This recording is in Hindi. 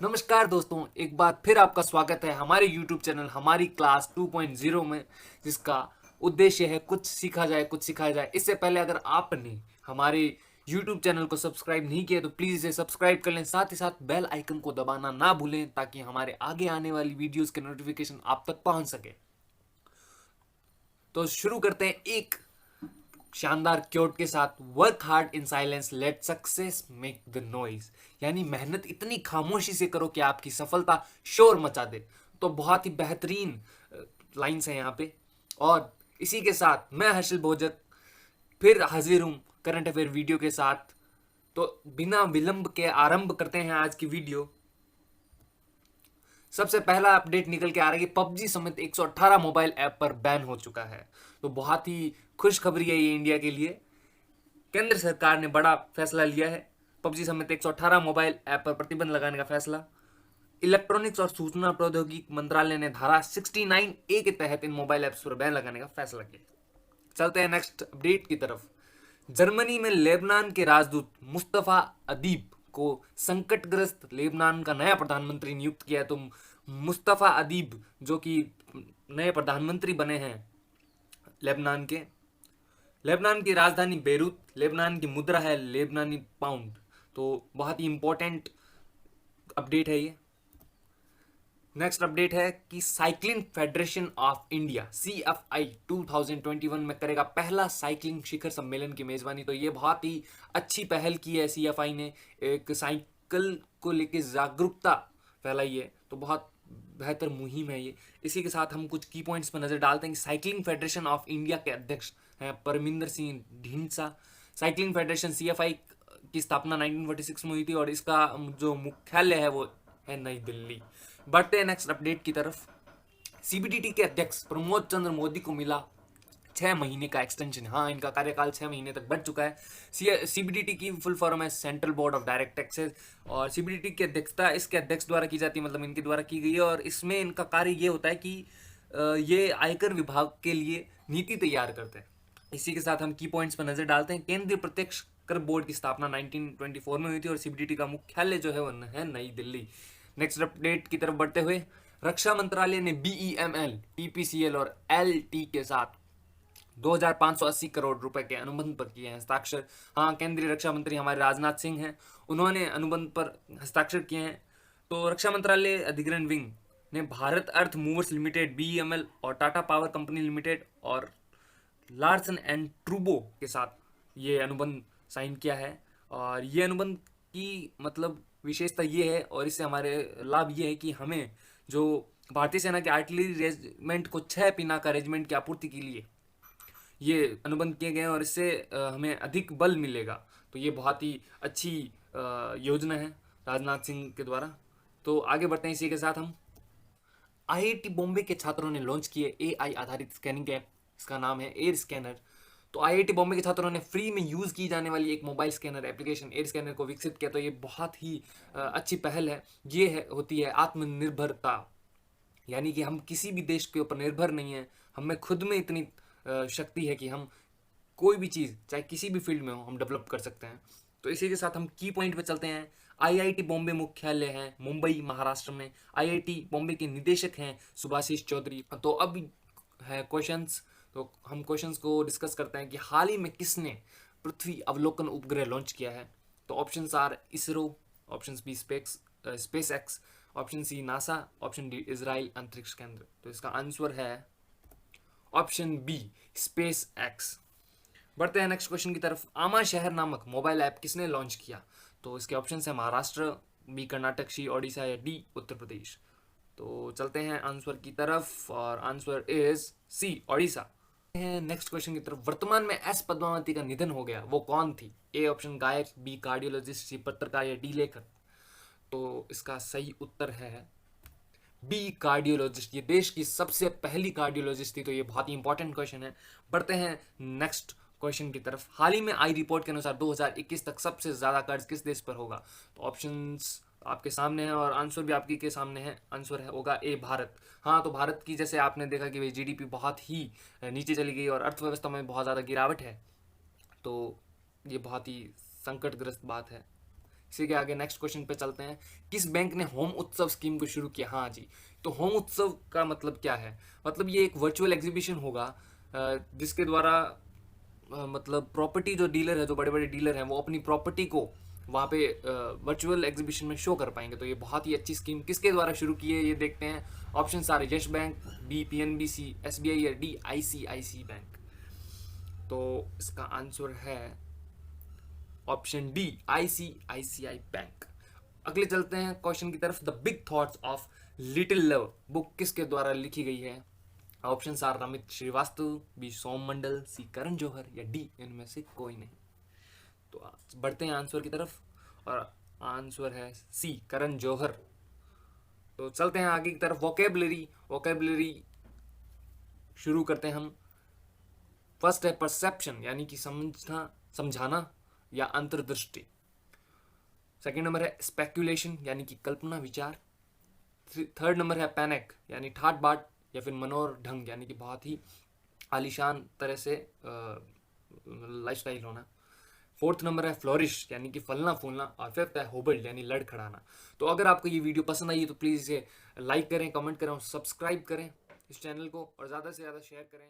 नमस्कार दोस्तों, एक बार फिर आपका स्वागत है हमारे YouTube चैनल हमारी क्लास 2.0 में, जिसका उद्देश्य है कुछ सीखा जाए कुछ सिखाया जाए। इससे पहले अगर आपने हमारे YouTube चैनल को सब्सक्राइब नहीं किया तो प्लीज़ इसे सब्सक्राइब कर लें, साथ ही साथ बेल आइकन को दबाना ना भूलें ताकि हमारे आगे आने वाली वीडियोस के नोटिफिकेशन आप तक पहुंच सके। तो शुरू करते हैं एक शानदार क्योट के साथ। Work hard in silence, let success make the noise. यानी मेहनत इतनी खामोशी से करो कि आपकी सफलता शोर मचा दे। तो बहुत ही बेहतरीन लाइंस हैं यहाँ पे। और इसी के साथ मैं हर्षल भोजक फिर हाजिर हूँ करंट अफेयर वीडियो के साथ। तो बिना विलंब के आरंभ करते हैं आज की वीडियो। सबसे पहला अपडेट निकल के आ रहा है कि पबजी समेत 118 मोबाइल ऐप पर बैन हो चुका है। तो बहुत ही खुशखबरी है ये इंडिया के लिए। केंद्र सरकार ने बड़ा फैसला लिया है। पबजी समेत 118 मोबाइल ऐप पर प्रतिबंध लगाने का फैसला। इलेक्ट्रॉनिक्स और सूचना प्रौद्योगिकी मंत्रालय ने धारा 69A के तहत इन मोबाइल ऐप्स पर बैन लगाने का फैसला किया। चलते हैं नेक्स्ट अपडेट की तरफ। जर्मनी में लेबनान के राजदूत मुस्तफा अदीब को संकटग्रस्त लेबनान का नया प्रधानमंत्री नियुक्त किया है। तो मुस्तफा अदीब जो कि नए प्रधानमंत्री बने हैं लेबनान के। लेबनान की राजधानी बेरूत, लेबनान की मुद्रा है लेबनानी पाउंड। तो बहुत ही इंपॉर्टेंट अपडेट है ये। नेक्स्ट अपडेट है कि cycling federation of India CFI 2021 में करेगा पहला साइक्लिंग शिखर सम्मेलन की मेजबानी। तो ये बहुत ही अच्छी पहल की है CFI ने, एक साइकिल को लेकर जागरूकता फैलाई है। तो बहुत बेहतर मुहिम है ये। इसी के साथ हम कुछ की पॉइंट्स पर नजर डालते हैं कि साइक्लिंग फेडरेशन ऑफ इंडिया के अध्यक्ष हैं Parminder Singh Dhindsa. Cycling federation CFI की स्थापना 1946 में हुई थी और इसका जो मुख्यालय है वो है नई दिल्ली। बढ़ते हैं नेक्स्ट अपडेट की तरफ। CBDT के अध्यक्ष प्रमोद चंद्र मोदी को मिला 6 महीने का एक्सटेंशन। हाँ, इनका कार्यकाल 6 महीने तक बढ़ चुका है। CBDT की फुल फॉर्म है central board of direct taxes. और CBDT की अध्यक्षता इसके अध्यक्ष द्वारा की जाती है, मतलब इनके द्वारा की गई है। और इसमें इनका कार्य ये होता है कि ये आयकर विभाग के लिए नीति तैयार करते हैं। इसी के साथ हम की पॉइंट्स पर नजर डालते हैं। केंद्रीय प्रत्यक्ष कर बोर्ड की स्थापना 1924 में हुई थी और CBDT का मुख्यालय जो है वो है नई दिल्ली। नेक्स्ट अपडेट की तरफ बढ़ते हुए, रक्षा मंत्रालय ने BEML, TPCL और LT के साथ 2580 करोड़ रुपए के अनुबंध पर किए हैं हस्ताक्षर। हाँ, केंद्रीय रक्षा मंत्री हमारे राजनाथ सिंह हैं, उन्होंने अनुबंध पर हस्ताक्षर किए हैं। तो रक्षा मंत्रालय अधिग्रहण विंग ने भारत अर्थ मूवर्स लिमिटेड BEML और टाटा पावर कंपनी लिमिटेड और लार्सन एंड ट्रूबो के साथ ये अनुबंध साइन किया है। और ये अनुबंध की मतलब विशेषता ये है और इससे हमारे लाभ ये है कि हमें जो भारतीय सेना के आर्टिलरी रेजिमेंट को 6 पिनाका रेजिमेंट की आपूर्ति के लिए ये अनुबंध किए गए हैं और इससे हमें अधिक बल मिलेगा। तो ये बहुत ही अच्छी योजना है राजनाथ सिंह के द्वारा। तो आगे बढ़ते हैं इसी के साथ हम। IIT बॉम्बे के छात्रों ने लॉन्च किए AI आधारित स्कैनिंग ऐप, इसका नाम है एयर स्कैनर। तो IIT बॉम्बे के छात्रों ने फ्री में यूज़ की जाने वाली एक mobile scanner application air scanner को विकसित किया। तो ये बहुत ही अच्छी पहल है। ये होती है आत्मनिर्भरता, यानी कि हम किसी भी देश के ऊपर निर्भर नहीं है। हमें खुद में इतनी शक्ति है कि हम कोई भी चीज़ चाहे किसी भी फील्ड में हो हम डेवलप कर सकते हैं। तो इसी के साथ हम की पॉइंट पे चलते हैं। IIT बॉम्बे मुख्यालय है मुंबई महाराष्ट्र में। IIT बॉम्बे के निदेशक हैं सुभाषिश चौधरी। तो अब है क्वेश्चंस। तो हम क्वेश्चंस को डिस्कस करते हैं कि हाल ही में किसने पृथ्वी अवलोकन उपग्रह लॉन्च किया है। तो options are ISRO, option B SpaceX, option C NASA, option D Israel अंतरिक्ष केंद्र। तो इसका आंसर है ऑप्शन बी स्पेस एक्स। बढ़ते हैं नेक्स्ट क्वेश्चन की तरफ। आमा शहर नामक मोबाइल ऐप किसने लॉन्च किया। तो इसके ऑप्शन है महाराष्ट्र, बी कर्नाटक, सी ओडिशा या डी उत्तर प्रदेश। तो चलते हैं आंसर की तरफ और answer is C Odisha. Next question की तरफ। वर्तमान में एस पद्मावती का निधन हो गया, वो कौन थी। ए ऑप्शन गायक, बी कार्डियोलॉजिस्ट, सी पत्रकार या डी लेखक। तो इसका सही उत्तर है बी कार्डियोलॉजिस्ट। ये देश की सबसे पहली कार्डियोलॉजिस्ट थी। तो ये बहुत ही इंपॉर्टेंट क्वेश्चन है। बढ़ते हैं नेक्स्ट क्वेश्चन की तरफ। हाल ही में आई रिपोर्ट के अनुसार 2021 तक सबसे ज्यादा कर्ज किस देश पर होगा। तो ऑप्शंस आपके सामने है और आंसर भी आपकी के सामने है। आंसर है होगा ए भारत। हाँ, तो भारत की जैसे आपने देखा कि भाई GDP बहुत ही नीचे चली गई और अर्थव्यवस्था में बहुत ज़्यादा गिरावट है। तो ये बहुत ही संकटग्रस्त बात है इसी के आगे नेक्स्ट क्वेश्चन पे चलते हैं। किस बैंक ने होम उत्सव स्कीम को शुरू किया? हाँ जी, तो होम उत्सव का मतलब क्या है? मतलब ये एक वर्चुअल एग्जीबिशन होगा जिसके द्वारा मतलब प्रॉपर्टी जो डीलर है, जो बड़े बड़े डीलर हैं, वो अपनी प्रॉपर्टी को वहाँ पे वर्चुअल एग्जीबिशन में शो कर पाएंगे। तो ये बहुत ही अच्छी स्कीम किसके द्वारा शुरू की है ये देखते हैं। ऑप्शन सारे यस बैंक, बी पीएनबी, सी एसबीआई या डी आईसीआईसी बैंक। तो इसका आंसर है ऑप्शन डी आईसीआईसीआई बैंक। अगले चलते हैं क्वेश्चन की तरफ। The Big Thoughts of Little Luv book किसके द्वारा लिखी गई है? Option A Ramit Srivastava, B Som Mandal, C Karan Johar या डी इनमें से कोई नहीं। तो बढ़ते हैं आंसर की तरफ और आंसर है सी करण जौहर। तो चलते हैं आगे की तरफ। वोकेबलरी शुरू करते हैं हम। फर्स्ट है परसेप्शन यानी कि समझना, समझाना या अंतर्दृष्टि। सेकंड नंबर है स्पेक्यूलेशन यानी कि कल्पना, विचार। थर्ड नंबर है पैनिक यानी ठाट बाट या फिर मनोर ढंग यानी कि बहुत ही आलीशान तरह से लाइफस्टाइल होना। फोर्थ नंबर है फ्लोरिश यानी कि फलना फूलना। और फिफ्थ है होबल्ड यानी लड़खड़ाना। तो अगर आपको ये वीडियो पसंद आई है तो प्लीज़ इसे लाइक करें, कमेंट करें और सब्सक्राइब करें इस चैनल को, और ज़्यादा से ज़्यादा शेयर करें।